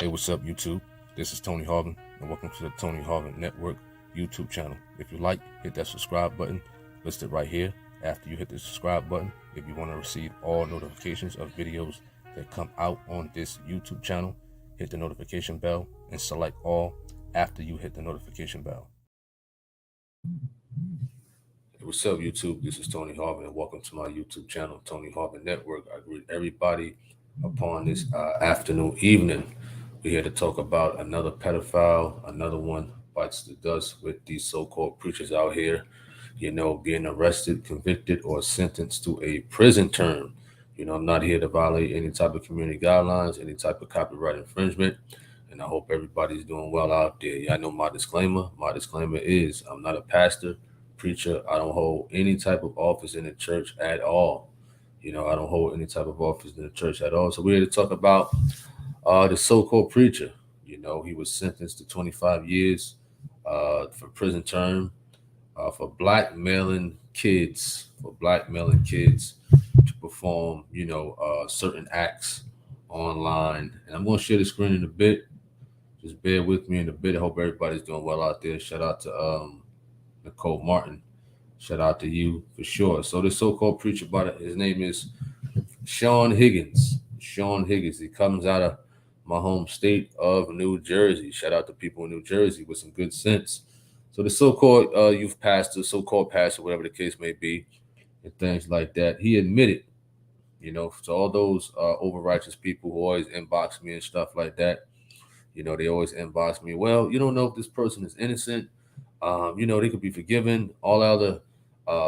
Hey, what's up, YouTube? This is Tony Harvin, and welcome to the Tony Harvin Network YouTube channel. If you like, hit that subscribe button listed right here. After you hit the subscribe button, if you want to receive all notifications of videos that come out on this YouTube channel, hit the notification bell and select all after you hit the notification bell. Hey, what's up, YouTube? This is Tony Harvin, and welcome to my YouTube channel, Tony Harvin Network. I greet everybody upon this evening. We're here to talk about another pedophile, another one bites the dust with these so-called preachers out here, being arrested, convicted, or sentenced to a prison term. I'm not here to violate any type of community guidelines, any type of copyright infringement, and I hope everybody's doing well out there. Yeah, I know my disclaimer. My disclaimer is I'm not a pastor, preacher. I don't hold any type of office in the church at all. I don't hold any type of office in the church at all. So we're here to talk about the so-called preacher. He was sentenced to 25 years for prison term for blackmailing kids, to perform, certain acts online. And I'm going to share the screen in a bit. Just bear with me in a bit. I hope everybody's doing well out there. Shout out to Nicole Martin. Shout out to you for sure. So the so-called preacher, his name is Sean Higgins. Sean Higgins. He comes out of my home state of New Jersey. Shout out to people in New Jersey with some good sense. So the so-called youth pastor, so-called pastor, whatever the case may be, and things like that, he admitted, to all those over righteous people who always inbox me and stuff like that. They always inbox me. Well, you don't know if this person is innocent. They could be forgiven. All other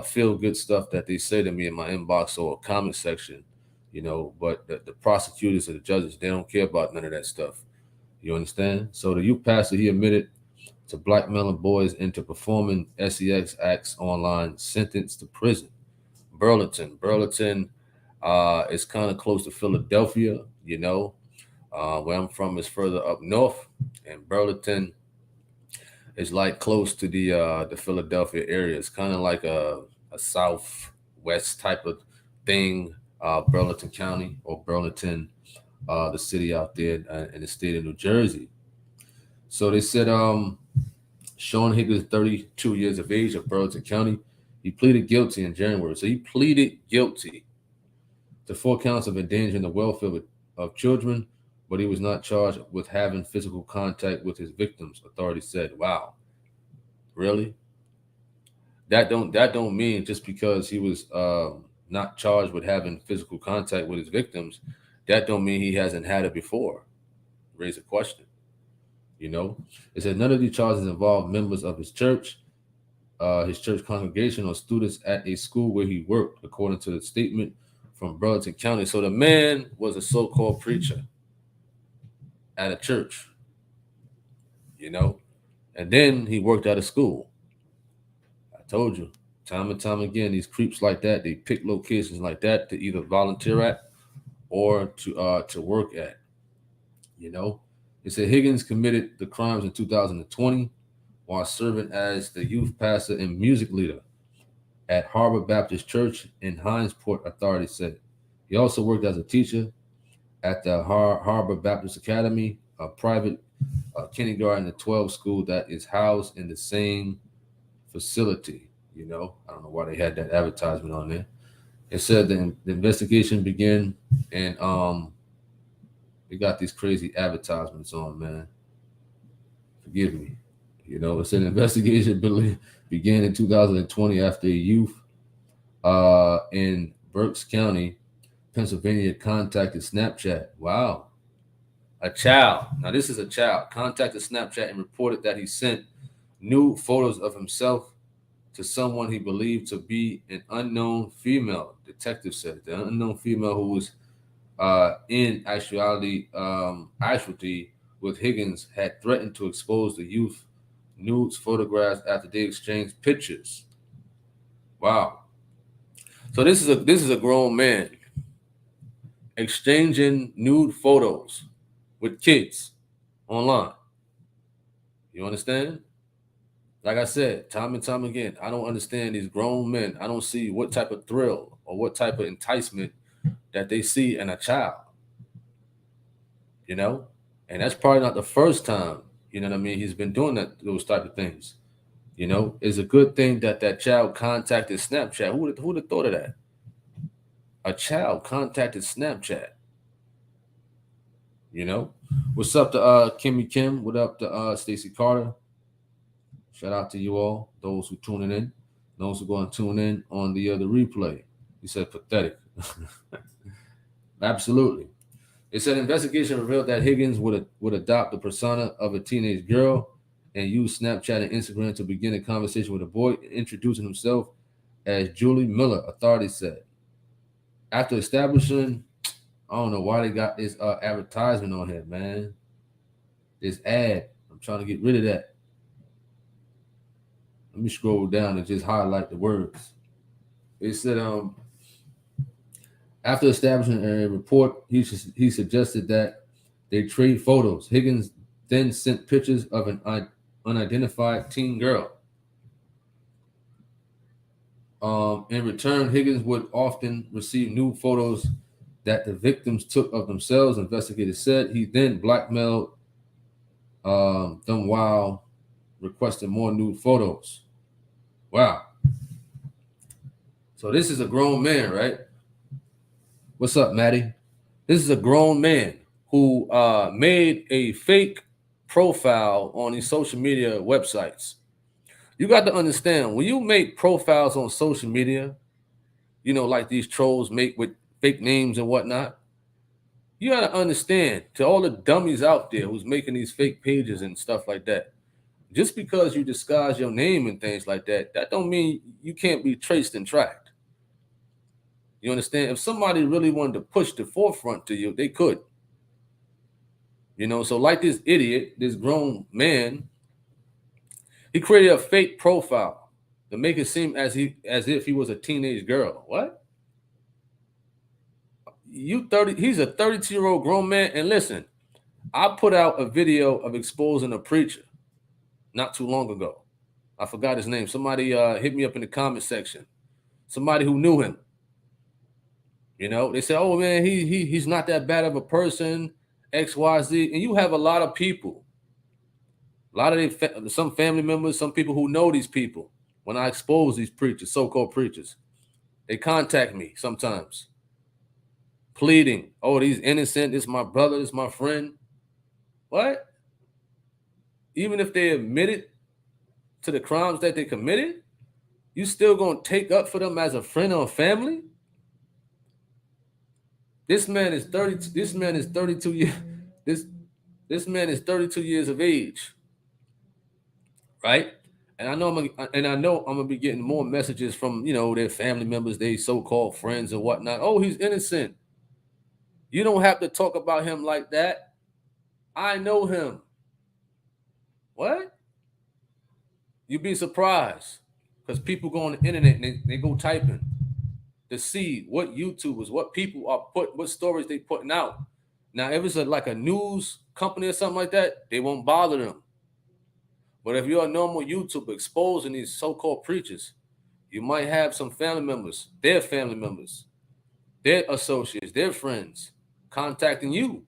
feel good stuff that they say to me in my inbox or comment section. But the prosecutors or the judges, they don't care about none of that stuff. You understand? So the youth pastor, he admitted to blackmailing boys into performing s3x acts online, sentenced to prison. Burlington is kind of close to Philadelphia. Where I'm from is further up north, and Burlington is like close to the Philadelphia area. It's kind of like a southwest type of thing. Burlington County or Burlington, the city out there in the state of New Jersey. So they said Sean Higgins, 32 years of age, of Burlington County, he pleaded guilty in January. So he pleaded guilty to 4 counts of endangering the welfare of children, but he was not charged with having physical contact with his victims, authorities said. Wow. Really? That don't mean just because he was not charged with having physical contact with his victims, that don't mean he hasn't had it before. Raise a question. It said none of these charges involved members of his church congregation, or students at a school where he worked, according to the statement from Burlington County. So the man was a so-called preacher at a church, and then he worked at a school. I told you, time and time again, these creeps like that, they pick locations like that to either volunteer at or to work at. It said Higgins committed the crimes in 2020 while serving as the youth pastor and music leader at Harbor Baptist Church in Hinesport, authorities said. He also worked as a teacher at the Harbor Baptist Academy, a private kindergarten and 12 school that is housed in the same facility. I don't know why they had that advertisement on there. It said the investigation began, and they got these crazy advertisements on, man. Forgive me. It said an investigation began in 2020 after a youth in Berks County, Pennsylvania, contacted Snapchat. Wow. A child. Now, this is a child. Contacted Snapchat and reported that he sent nude photos of himself to someone he believed to be an unknown female. Detective said the unknown female who was in actuality with Higgins had threatened to expose the youth nudes photographs after they exchanged pictures. Wow. So this is a grown man exchanging nude photos with kids online. You understand? Like I said, time and time again, I don't understand these grown men. I don't see what type of thrill or what type of enticement that they see in a child. And that's probably not the first time, you know what I mean, he's been doing those type of things. You know, it's a good thing that that child contacted Snapchat. Who'd have thought of that? A child contacted Snapchat. You know, what's up to Kimmy Kim? What up to Stacy Carter? Shout out to you all, those who tuning in, those who going to tune in on the other replay. He said pathetic. Absolutely. It said investigation revealed that Higgins would adopt the persona of a teenage girl and use Snapchat and Instagram to begin a conversation with a boy, introducing himself as Julie Miller, authorities said. After establishing, I don't know why they got this advertisement on here, man. This ad. I'm trying to get rid of that. Let me scroll down and just highlight the words. It said, after establishing a report, he suggested that they trade photos. Higgins then sent pictures of an unidentified teen girl. In return, Higgins would often receive new photos that the victims took of themselves, investigators said. He then blackmailed them while requesting more nude photos. Wow. So this is a grown man, right? What's up, Maddie? This is a grown man who made a fake profile on these social media websites. You got to understand, when you make profiles on social media, you know, like these trolls make with fake names and whatnot, you got to understand, to all the dummies out there who's making these fake pages and stuff like that, just because you disguise your name and things like that, that don't mean you can't be traced and tracked. You understand? If somebody really wanted to push the forefront to you, they could. You know, so like this idiot, this grown man, he created a fake profile to make it seem as if he was a teenage girl. What? You 30? He's a 32-year-old grown man. And listen, I put out a video of exposing a preacher not too long ago. I forgot his name. Somebody hit me up in the comment section. Somebody who knew him. You know, they said, "Oh man, he's not that bad of a person." X, Y, Z, and you have a lot of people, a lot of some family members, some people who know these people. When I expose these preachers, so-called preachers, they contact me sometimes, pleading, "Oh, he's innocent. This is my brother. This is my friend." What? Even if they admitted to the crimes that they committed, you still gonna take up for them as a friend or a family? This man is 30. This man is 32 years. This man is 32 years of age, right? And I know I'm gonna be getting more messages from, you know, their family members, their so-called friends and whatnot. "Oh, he's innocent." You don't have to talk about him like that. I know him. What? You'd be surprised, because people go on the internet and they go typing to see what YouTubers, what people are what stories they putting out. Now, if it's like a news company or something like that, they won't bother them. But if you're a normal YouTuber exposing these so-called preachers, you might have some family members, their associates, their friends contacting you,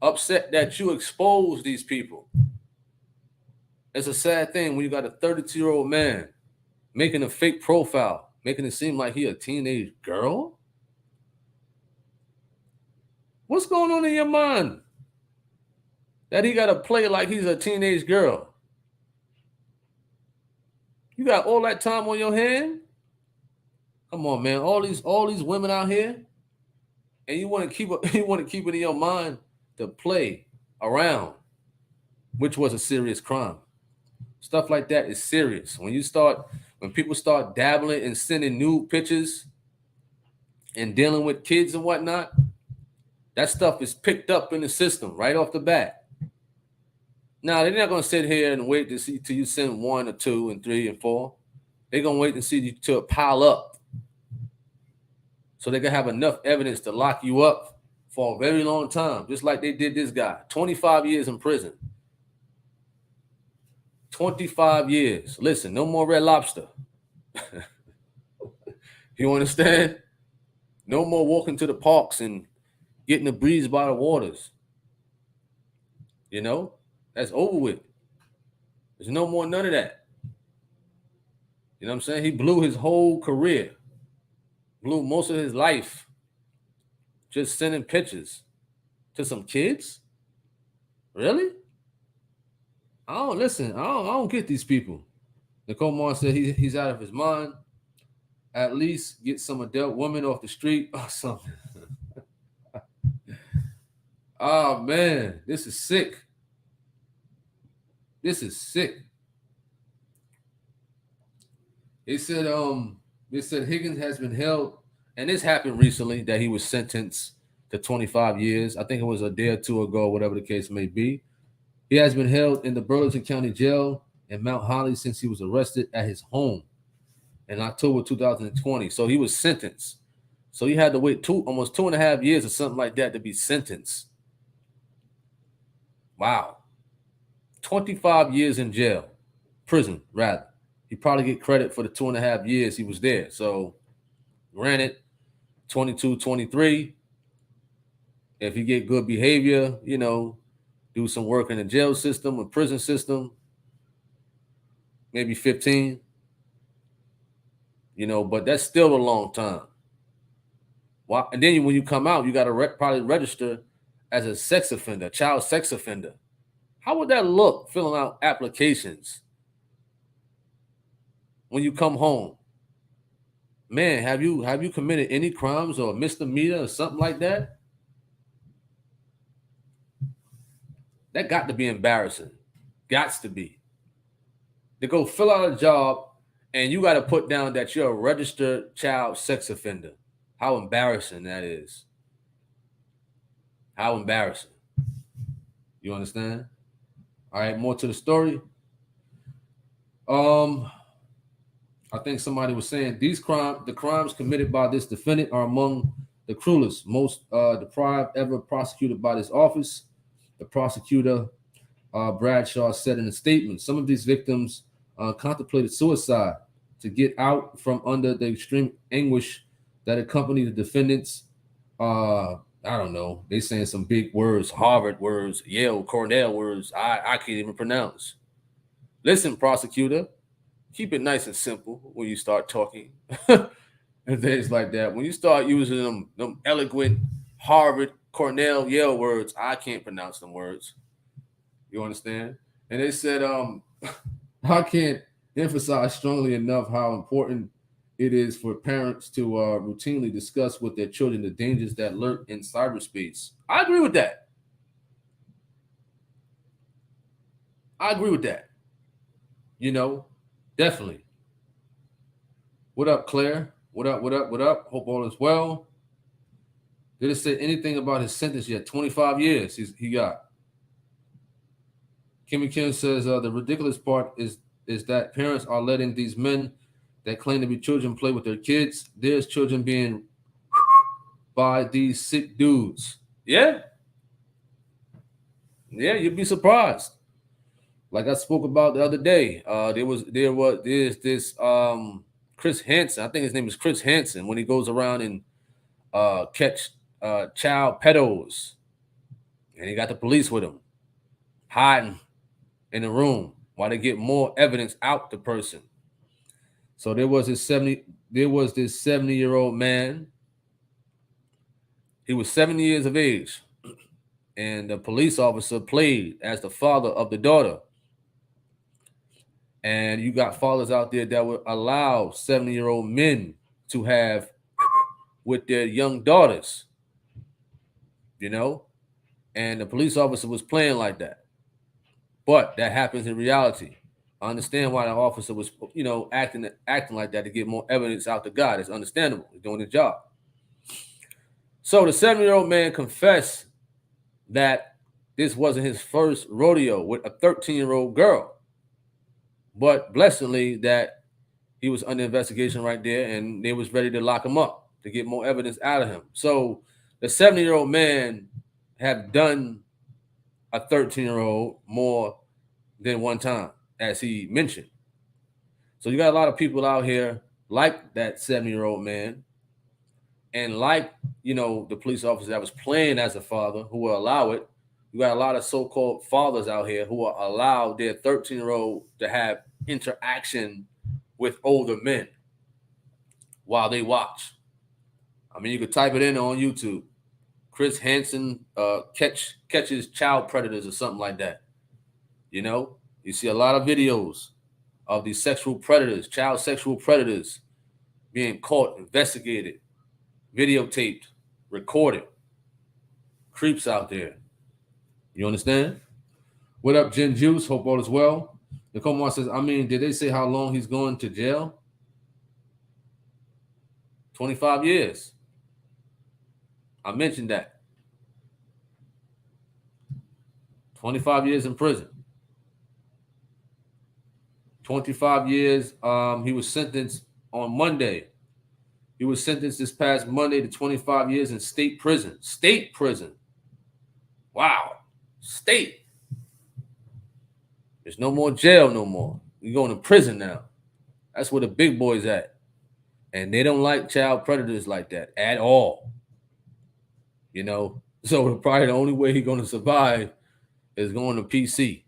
upset that you expose these people. It's a sad thing when you got a 32-year-old man making a fake profile, making it seem like he a teenage girl. What's going on in your mind that he got to play like he's a teenage girl? You got all that time on your hand? Come on, man. All these women out here, and you want to keep it in your mind to play around, which was a serious crime. Stuff like that is serious. When people start dabbling and sending nude pictures and dealing with kids and whatnot, that stuff is picked up in the system right off the bat. Now, they're not going to sit here and wait to see till you send 1 or 2 and 3 and 4. They're going to wait and see you to pile up, so they can have enough evidence to lock you up for a very long time, just like they did this guy. 25 years in prison. 25 years. Listen, no more Red Lobster. You understand? No more walking to the parks and getting a breeze by the waters. You know, that's over with. There's no more none of that. You know what I'm saying? He blew his whole career, blew most of his life just sending pictures to some kids. Really? I don't listen. I don't get these people. Nicole Moore said he's out of his mind. At least get some adult woman off the street or something. Oh man, this is sick. This is sick. They said Higgins has been held, and this happened recently that he was sentenced to 25 years. I think it was a day or two ago, whatever the case may be. He has been held in the Burlington County Jail in Mount Holly since he was arrested at his home in October 2020. So he was sentenced. So he had to wait almost 2.5 years or something like that to be sentenced. Wow. 25 years in jail, prison, rather. He probably get credit for the 2.5 years he was there. So, granted, 22, 23, if he get good behavior, do some work in the jail system or prison system, maybe 15, but that's still a long time. And then when you come out, you got to probably register as a sex offender, child sex offender. How would that look filling out applications when you come home? Man, have you committed any crimes or misdemeanor or something like that? That got to be embarrassing. Gots to be. To go fill out a job and you got to put down that you're a registered child sex offender. How embarrassing that is. How embarrassing. You understand? All right, more to the story. I think somebody was saying the crimes committed by this defendant are among the cruelest, most deprived ever prosecuted by this office. The prosecutor, Bradshaw, said in a statement, some of these victims contemplated suicide to get out from under the extreme anguish that accompanied the defendants. I don't know. They saying some big words, Harvard words, Yale, Cornell words. I can't even pronounce. Listen, prosecutor, keep it nice and simple when you start talking and things like that. When you start using them eloquent Harvard, Cornell, Yale words, I can't pronounce them words. You understand? And they said, I can't emphasize strongly enough how important it is for parents to routinely discuss with their children the dangers that lurk in cyberspace. I agree with that. Definitely. What up, Claire? What up? Hope all is well. Did it say anything about his sentence yet? 25 years he got. Kimmy Kim says the ridiculous part is that parents are letting these men that claim to be children play with their kids. There's children being by these sick dudes. Yeah. Yeah, you'd be surprised. Like I spoke about the other day, there's this Chris Hansen. I think his name is Chris Hansen. When he goes around and catch child pedos, and he got the police with him, hiding in the room while they get more evidence out the person. So there was this 70-year-old man. He was 70 years of age, and the police officer played as the father of the daughter. And you got fathers out there that would allow 70-year-old men to have with their young daughters, and the police officer was playing like that. But that happens in reality. I understand why the officer was, acting like that to get more evidence out to God. It's understandable. He's doing his job. So the 70-year-old man confessed that this wasn't his first rodeo with a 13-year-old girl. But blessedly that he was under investigation right there, and they was ready to lock him up to get more evidence out of him. So the 70-year-old man have done a 13-year-old more than one time, as he mentioned. So you got a lot of people out here like that 70-year-old man, and like, the police officer that was playing as a father who will allow it, You got a lot of so-called fathers out here who are allowed their 13-year-old to have interaction with older men while they watch. I mean, you could type it in on YouTube. Chris Hansen catches child predators or something like that. You know, you see a lot of videos of these sexual predators, child sexual predators being caught, investigated, videotaped, recorded. Creeps out there. You understand? What up, Jen Juice? Hope all is well. Nicole Moore says, I mean, did they say how long he's going to jail? 25 years. I mentioned that. 25 years in prison. 25 years. He was sentenced on Monday. He was sentenced this past Monday to 25 years in state prison. State prison. Wow. State. There's no more jail no more. You're going to prison now. That's where the big boys at. And they don't like child predators like that at all. You know, so probably the only way he's going to survive is going to PC,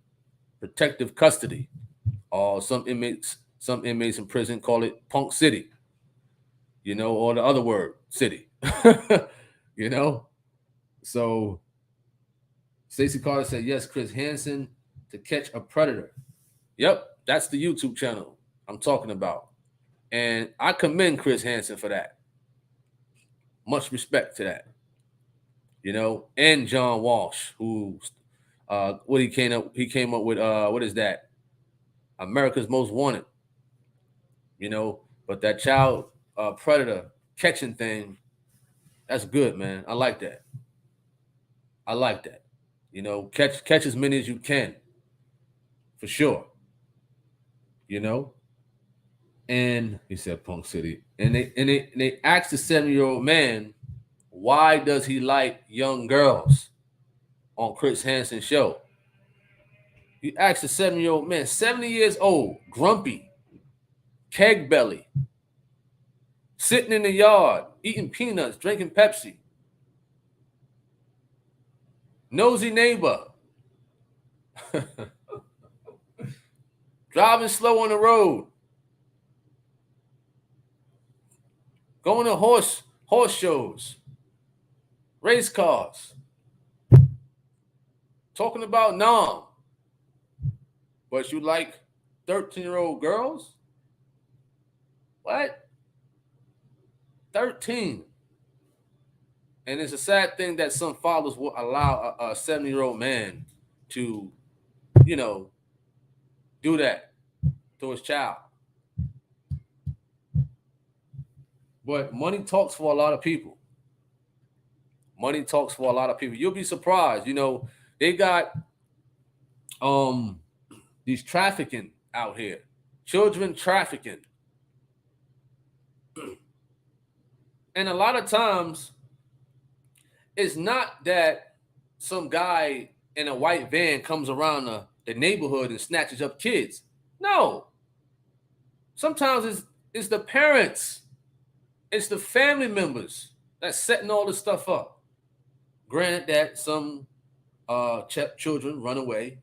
protective custody. Or some inmates in prison call it punk city. You know, or the other word, city. You know? So Stacey Carter said, yes, Chris Hansen to catch a predator. Yep, that's the YouTube channel I'm talking about. And I commend Chris Hansen for that. Much respect to that. You know, and John Walsh, who he came up with what is that? America's Most Wanted. You know, but that child predator catching thing, that's good, man. I like that. I like that. You know, catch as many as you can. For sure. You know? And he said Punk City. And they asked the 7-year-old man, why does he like young girls on Chris Hansen's show? He asked the 7-year-old man, 70 years old, grumpy, keg belly, sitting in the yard, eating peanuts, drinking Pepsi. Nosy neighbor. Driving slow on the road. Going to horse shows. Race cars. Talking about Nam. But you like 13-year-old girls? What? 13. And it's a sad thing that some fathers will allow a 70-year-old man to, you know, do that to his child. But money talks for a lot of people. Money talks for a lot of people. You'll be surprised. You know, they got these trafficking out here. Children trafficking. And a lot of times, it's not that some guy in a white van comes around the neighborhood and snatches up kids. No. Sometimes it's the parents. It's the family members that's setting all this stuff up. Granted that some children run away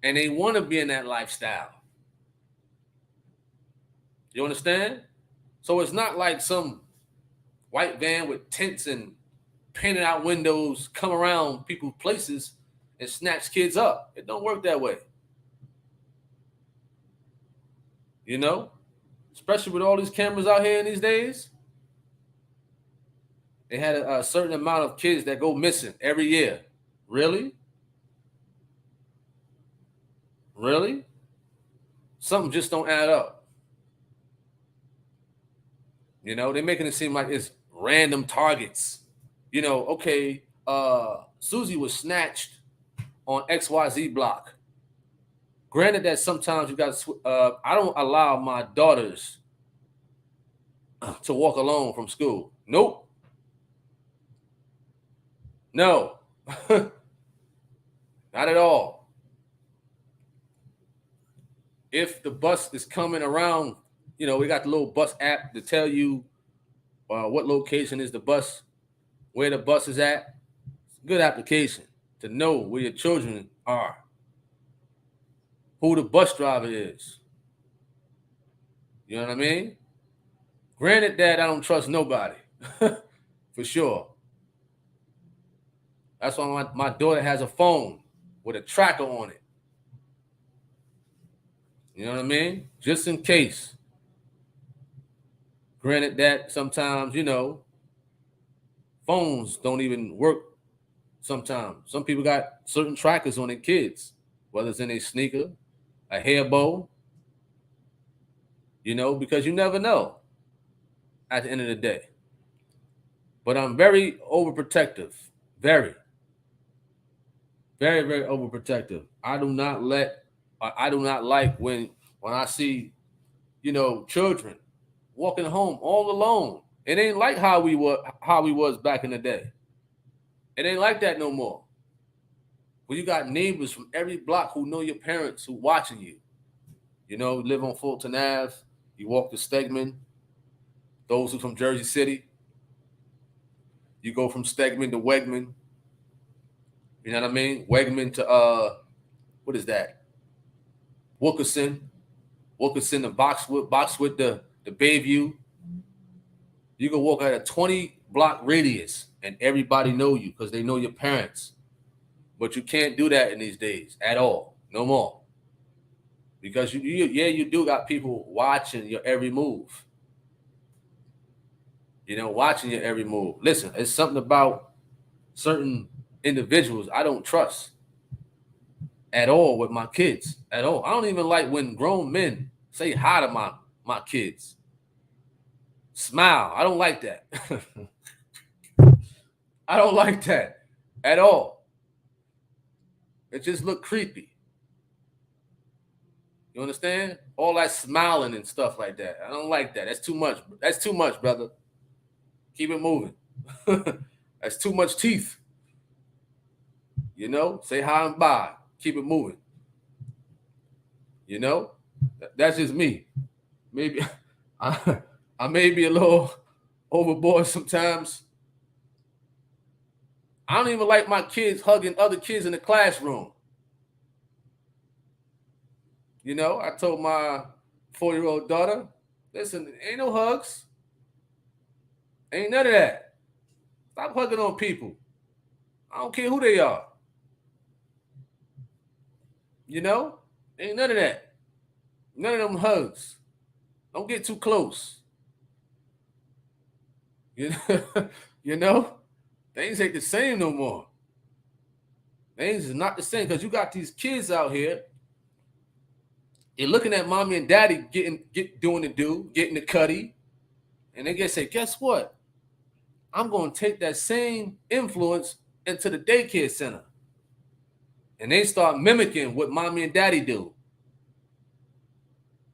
and they want to be in that lifestyle. You understand? So it's not like some white van with tents and painted out windows come around people's places and snatch kids up. It don't work that way. You know? Especially with all these cameras out here in these days. They had a certain amount of kids that go missing every year. Really? Really? Something just don't add up. You know, they're making it seem like it's random targets. You know, okay, Susie was snatched on XYZ block. Granted that sometimes you got I don't allow my daughters to walk alone from school. Nope. No. Not at all. If the bus is coming around, you know, we got the little bus app to tell you what location is the bus, where the bus is at. Good application. to know where your children are, who the bus driver is. You know what I mean? Granted that I don't trust nobody, for sure. That's why my daughter has a phone with a tracker on it. You know what I mean? Just in case. Granted that sometimes, phones don't even work sometimes. Some people got certain trackers on their kids, whether it's in a sneaker, a hair bow, because you never know at the end of the day. But I'm very overprotective. Very, very, very overprotective. I do not like when I see, children walking home all alone. It ain't like how we was back in the day. It ain't like that no more. When you got neighbors from every block who know your parents who watching you. Live on Fulton Ave, you walk to Stegman. Those who from Jersey City, you go from Stegman to Wegman. You know what I mean? Wegman to what is that? Wilkerson. Wilkerson to Boxwood the Bayview. You can walk at a 20-block radius and everybody know you because they know your parents. But you can't do that in these days at all. No more. Because you do got people watching your every move. Watching your every move. Listen, it's something about certain individuals I don't trust at all with my kids. At all. I don't even like when grown men say hi to my kids. Smile. I don't like that. I don't like that at all. It just look creepy. You understand? All that smiling and stuff like that. I don't like that. That's too much. That's too much, brother. Keep it moving. That's too much teeth. Say hi and bye. Keep it moving. That's just me. Maybe I may be a little overboard sometimes. I don't even like my kids hugging other kids in the classroom. I told my 4-year-old daughter, listen, ain't no hugs. Ain't none of that. Stop hugging on people. I don't care who they are. Ain't none of that. None of them hugs. Don't get too close. Things ain't the same no more. Things is not the same because you got these kids out here. You're looking at mommy and daddy getting the cutty, and they say, guess what? I'm going to take that same influence into the daycare center. And they start mimicking what mommy and daddy do.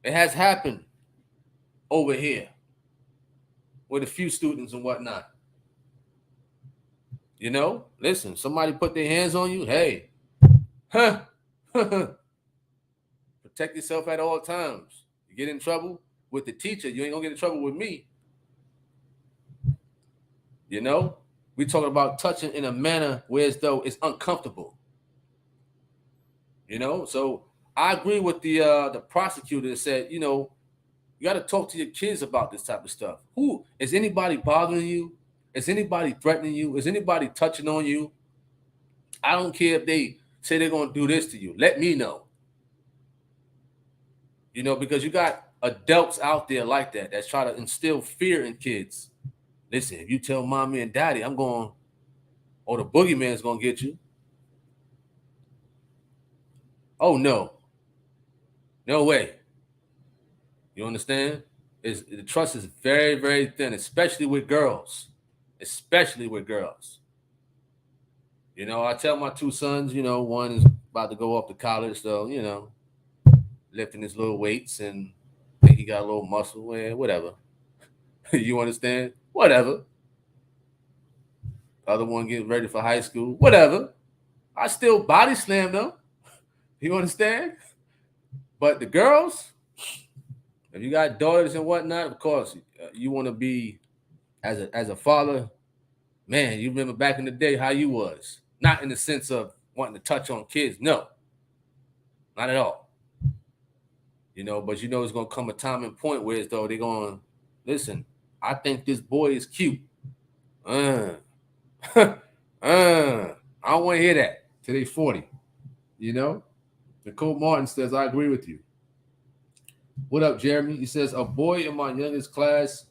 It has happened over here with a few students and whatnot. Listen, somebody put their hands on you. Hey, protect yourself at all times. You get in trouble with the teacher, you ain't gonna get in trouble with me. We talking about touching in a manner where as though it's uncomfortable. So I agree with the prosecutor that said, you got to talk to your kids about this type of stuff. Who is anybody bothering you? Is anybody threatening you? Is anybody touching on you? I don't care if they say they're going to do this to you. Let me know. Because you got adults out there like that that's trying to instill fear in kids. Listen, if you tell mommy and daddy, the boogeyman's going to get you. Oh, no. No way. You understand? The trust is very, very thin, especially with girls. Especially with girls. I tell my two sons, one is about to go off to college, so, lifting his little weights and think he got a little muscle, whatever. You understand? Whatever. Other one getting ready for high school, whatever. I still body slam them. You understand? But the girls, if you got daughters and whatnot, of course, you want to be as a father. Man, you remember back in the day how you was. Not in the sense of wanting to touch on kids. No, not at all. But it's going to come a time and point where it's though they're going, listen, I think this boy is cute. I don't want to hear that till they 40. Nicole Martin says, I agree with you. What up, Jeremy? He says, a boy in my youngest class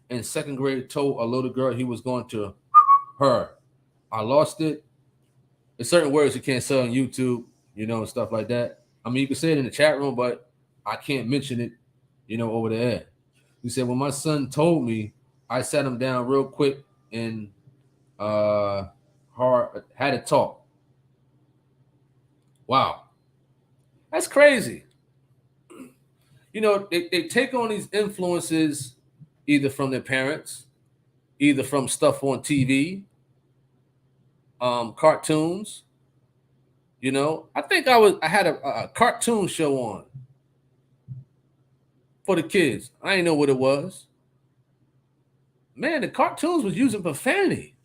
in second grade told a little girl he was going to her. I lost it. There's certain words you can't say on YouTube, and stuff like that. I mean, you can say it in the chat room, but I can't mention it, over the air. He said, when my son told me, I sat him down real quick and had a talk. Wow. That's crazy. They take on these influences either from their parents, either from stuff on TV, cartoons. I think I had a cartoon show on for the kids. I didn't know what it was. Man, the cartoons was using profanity.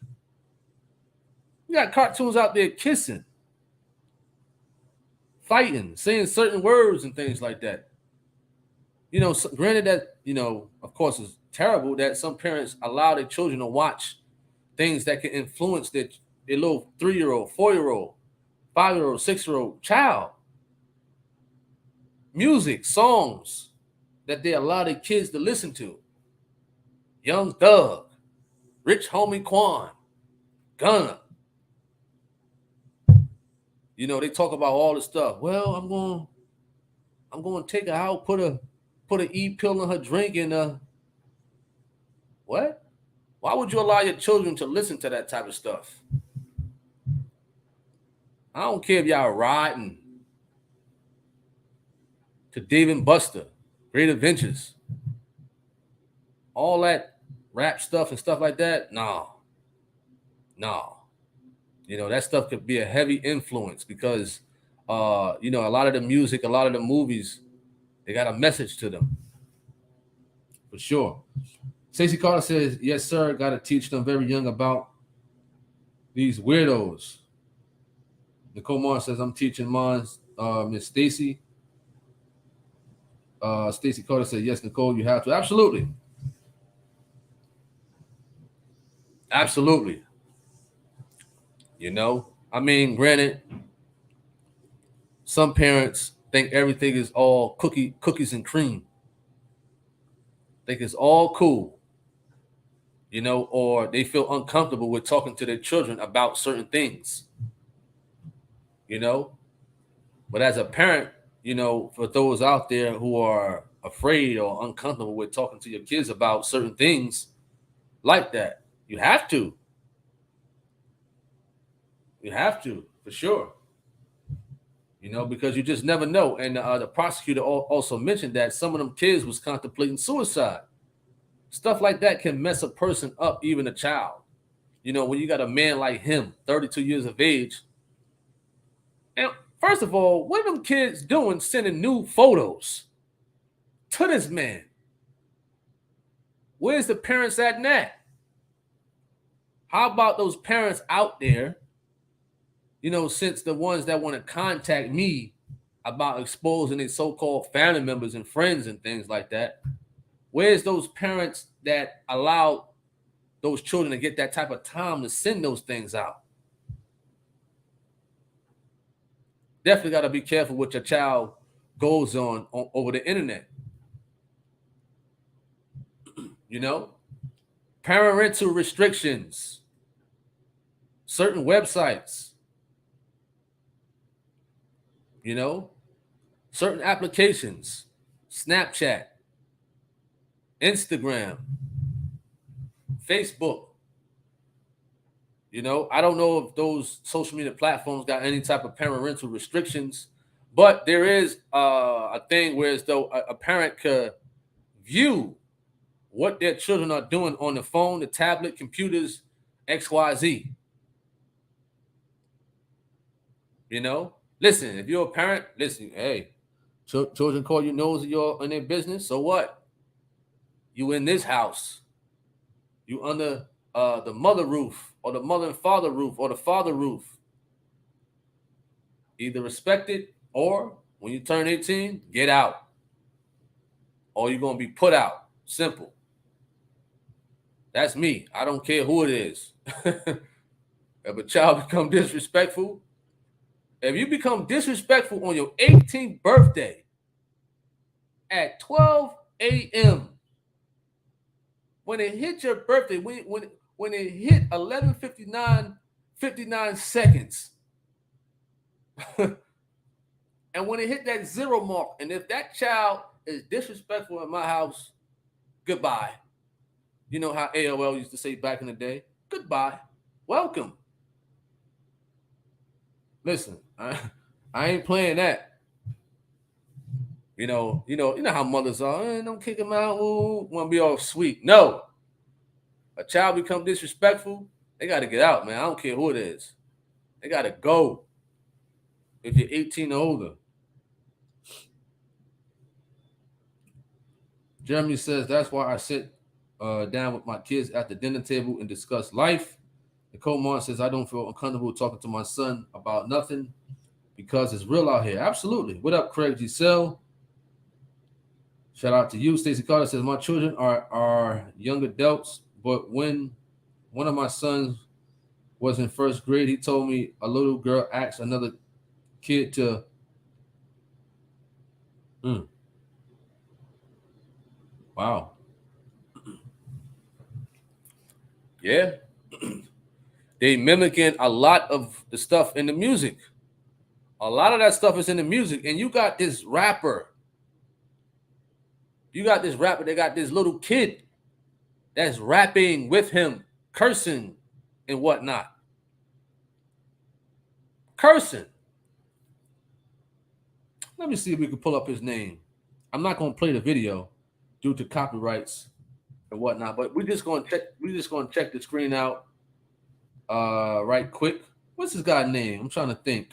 You got cartoons out there kissing, fighting, saying certain words and things like that. Granted that, of course, it's terrible that some parents allow their children to watch things that can influence their little 3-year-old, 4-year-old, 5-year-old, 6-year-old child. Music, songs that they allow their kids to listen to. Young Thug, Rich Homie Quan, Gunna. They talk about all this stuff. Well, I'm going to take her out, put an E-pill in her drink, and what? Why would you allow your children to listen to that type of stuff? I don't care if y'all riding to Dave and Buster, Great Adventures, all that rap stuff and stuff like that. No. That stuff could be a heavy influence because, a lot of the music, a lot of the movies, they got a message to them. For sure. Stacey Carter says, yes, sir. Got to teach them very young about these weirdos. Nicole Martin says, I'm teaching mine, Miss Stacey. Stacey Carter said, yes, Nicole, you have to. Absolutely. Absolutely. I mean, granted, some parents think everything is all cookies and cream. Think it's all cool, or they feel uncomfortable with talking to their children about certain things, But as a parent, for those out there who are afraid or uncomfortable with talking to your kids about certain things like that, you have to. You have to, for sure. Because you just never know. And the prosecutor also mentioned that some of them kids was contemplating suicide. Stuff like that can mess a person up, even a child. When you got a man like him, 32 years of age. And first of all, what are them kids doing sending new photos to this man? Where's the parents at now? How about those parents out there, since the ones that want to contact me about exposing their so-called family members and friends and things like that, where's those parents that allow those children to get that type of time to send those things out? Definitely got to be careful what your child goes on over the internet. Parental restrictions, certain websites, certain applications, Snapchat, Instagram, Facebook. I don't know if those social media platforms got any type of parental restrictions, but there is a thing where as though a parent could view what their children are doing on the phone, the tablet, computers, XYZ. Listen, if you're a parent, listen, hey, children call you nosy, you're in their business, so what? You in this house. You under the mother roof or the mother and father roof or the father roof. Either respect it, or when you turn 18, get out, or you're going to be put out. Simple. That's me. I don't care who it is. If a child become disrespectful, if you become disrespectful on your 18th birthday at 12 a.m., when it hit your birthday, when it hit 11:59 seconds, and when it hit that zero mark, and if that child is disrespectful in my house, goodbye. You know how AOL used to say back in the day, goodbye, welcome. Listen, I ain't playing that. You know how mothers are. Don't kick him out. Ooh, want to be all sweet. No, a child become disrespectful, they got to get out, man. I don't care who it is. They got to go. If you're 18 or older. Jeremy says that's why I sit down with my kids at the dinner table and discuss life. Nicole Martin says I don't feel uncomfortable talking to my son about nothing because it's real out here. Absolutely. What up, Craig Giselle? Shout out to you. Stacey Carter says my children are young adults, but when one of my sons was in first grade, he told me a little girl asked another kid to wow. Yeah. They mimicking a lot of the stuff in the music. A lot of that stuff is in the music. And you got this rapper. They got this little kid that's rapping with him, cursing and whatnot. Cursing. Let me see if we can pull up his name. I'm not going to play the video due to copyrights and whatnot, but we're just going to check the screen out right quick. What's this guy's name? I'm trying to think.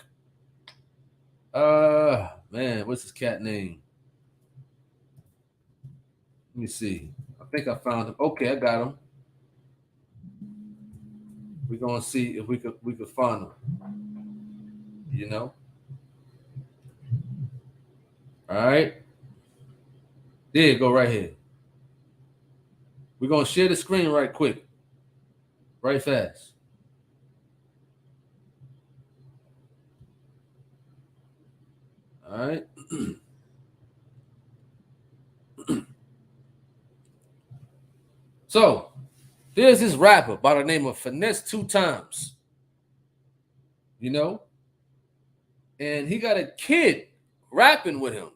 Man, what's his cat name? Let me see. I think I found him. Okay, I got him. We're gonna see if we could find him. You know. All right. There you go, right here. We're gonna share the screen right quick, right fast. All right. So there's this rapper by the name of Finesse 2Times. You know, and he got a kid rapping with him,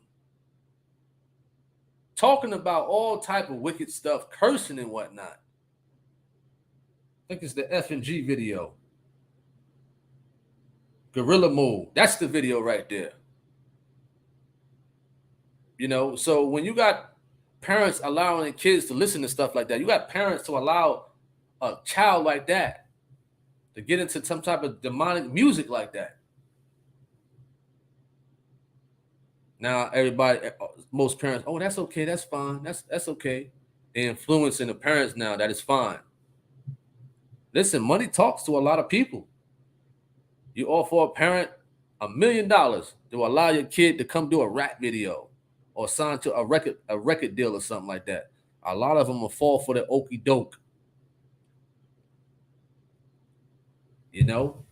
talking about all type of wicked stuff, cursing and whatnot. I think it's the F&G video. Gorilla Mode. That's the video right there. You know, so when you got parents allowing kids to listen to stuff like that, you got parents to allow a child like that to get into some type of demonic music like that. Now everybody, most parents, oh, that's okay, that's fine, that's okay. They're influencing the parents now that it's fine. Listen, money talks to a lot of people. You offer a parent $1 million to allow your kid to come do a rap video or sign to a record deal or something like that. A lot of them will fall for the okie doke. You know,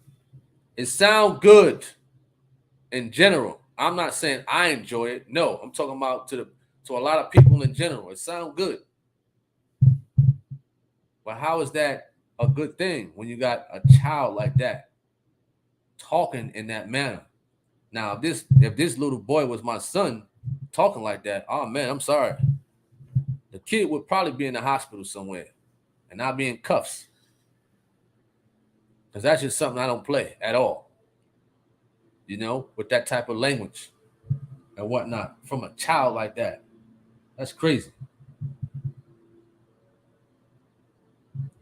it sounds good in general. I'm not saying I enjoy it. No, I'm talking about to a lot of people in general. It sounds good. But how is that a good thing when you got a child like that talking in that manner? Now, if this little boy was my son talking like that, oh man, I'm sorry. The kid would probably be in the hospital somewhere and not be in cuffs. Because that's just something I don't play at all. You know, with that type of language and whatnot from a child like that. That's crazy.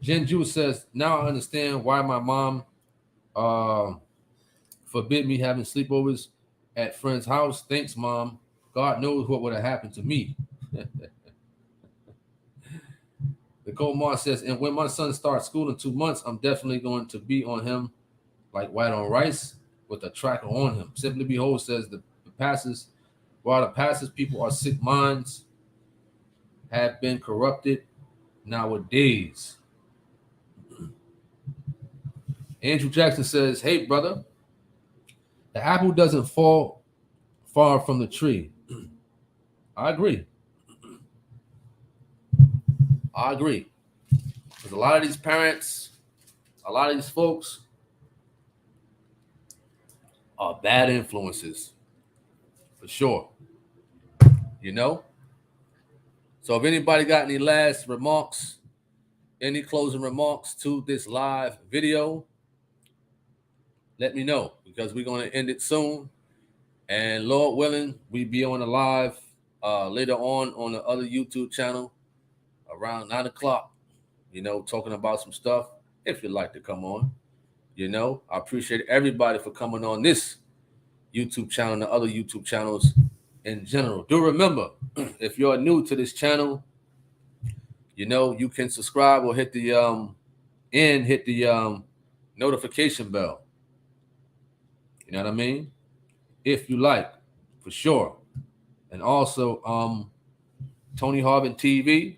Jen Ju says, now I understand why my mom forbid me having sleepovers at friend's house. Thanks, Mom. God knows what would have happened to me. Nicole Mars says, and when my son starts school in 2 months, I'm definitely going to be on him like white on rice with a tracker on him. Simply Behold says the pastors, while the pastors, people are sick minds, have been corrupted nowadays. Andrew Jackson says, hey, brother, the apple doesn't fall far from the tree. I agree. I agree. Because a lot of these parents, a lot of these folks are bad influences, for sure. You know? So if anybody got any last remarks, any closing remarks to this live video, let me know, because we're going to end it soon. And Lord willing, we be on the live later on the other YouTube channel around 9 o'clock, you know, talking about some stuff. If you'd like to come on, you know, I appreciate everybody for coming on this YouTube channel and the other YouTube channels in general. Do remember, if you're new to this channel, you know, you can subscribe or hit the notification bell. You know what I mean? If you like, for sure. And also, Tony Harvin TV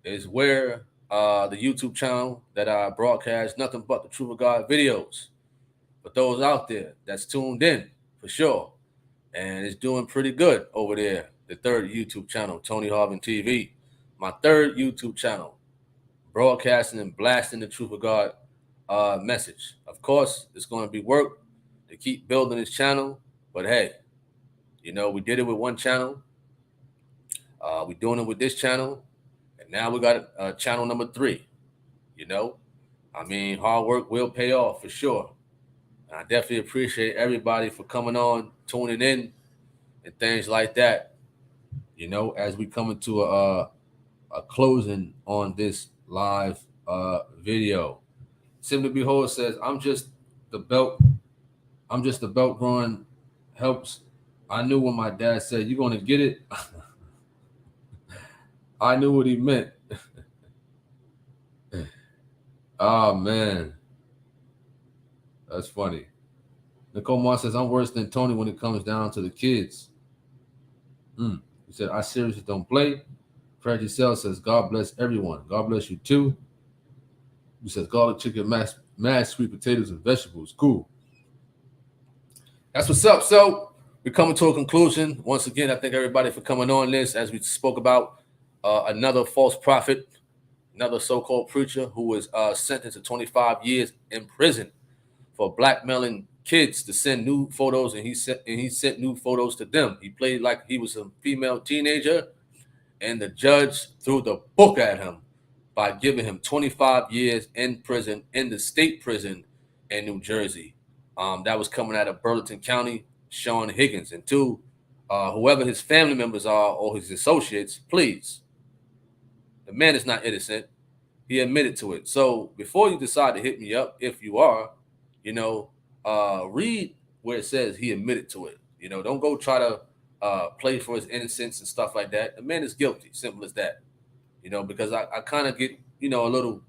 is where the YouTube channel that I broadcast nothing but the Truth of God videos. For those out there that's tuned in, for sure. And it's doing pretty good over there. The third YouTube channel, Tony Harvin TV. My third YouTube channel, broadcasting and blasting the Truth of God message. Of course, it's going to be work to keep building this channel. But hey, you know, we did it with one channel. We're doing it with this channel. And now we got channel number 3. You know, I mean, hard work will pay off for sure. And I definitely appreciate everybody for coming on, tuning in, and things like that. You know, as we come into a closing on this live video. Simply Behold says, I'm just the belt growing helps. I knew when my dad said, you're going to get it. I knew what he meant. Oh, man. That's funny. Nicole Mars says, I'm worse than Tony when it comes down to the kids. He said, I seriously don't play. Fred Giselle says, God bless everyone. God bless you too. He says, garlic chicken, mashed sweet potatoes, and vegetables. Cool. That's what's up. So we're coming to a conclusion. Once again, I thank everybody for coming on this. As we spoke about another false prophet, another so-called preacher who was sentenced to 25 years in prison for blackmailing kids to send nude photos, and he sent nude photos to them. He played like he was a female teenager, and the judge threw the book at him by giving him 25 years in prison, in the state prison in New Jersey. That was coming out of Burlington County, Sean Higgins. And to whoever his family members are or his associates, please, the man is not innocent. He admitted to it. So before you decide to hit me up, if you are, you know, read where it says he admitted to it. You know, don't go try to play for his innocence and stuff like that. The man is guilty. Simple as that. You know, because I kind of get, you know, a little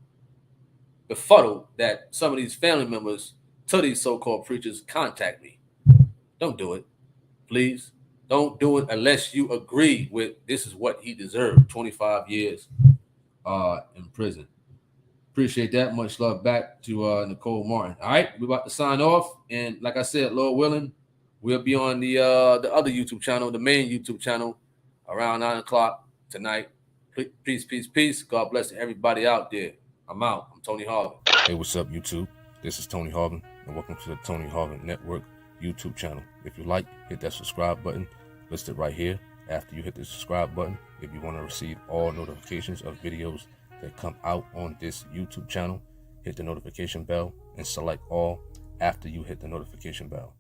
befuddled that some of these family members to these so-called preachers contact me. Don't do it. Please. Don't do it unless you agree with this is what he deserved. 25 years in prison. Appreciate that. Much love back to Nicole Martin. All right, we're about to sign off. And like I said, Lord willing, we'll be on the other YouTube channel, the main YouTube channel, around 9 o'clock tonight. Peace, peace, peace. God bless everybody out there. I'm out. I'm Tony Harvin. Hey, what's up, YouTube? This is Tony Harvin, and welcome to the Tony Harvin Network YouTube channel. If you like, hit that subscribe button listed right here. After you hit the subscribe button, if you want to receive all notifications of videos that come out on this YouTube channel, hit the notification bell and select all after you hit the notification bell.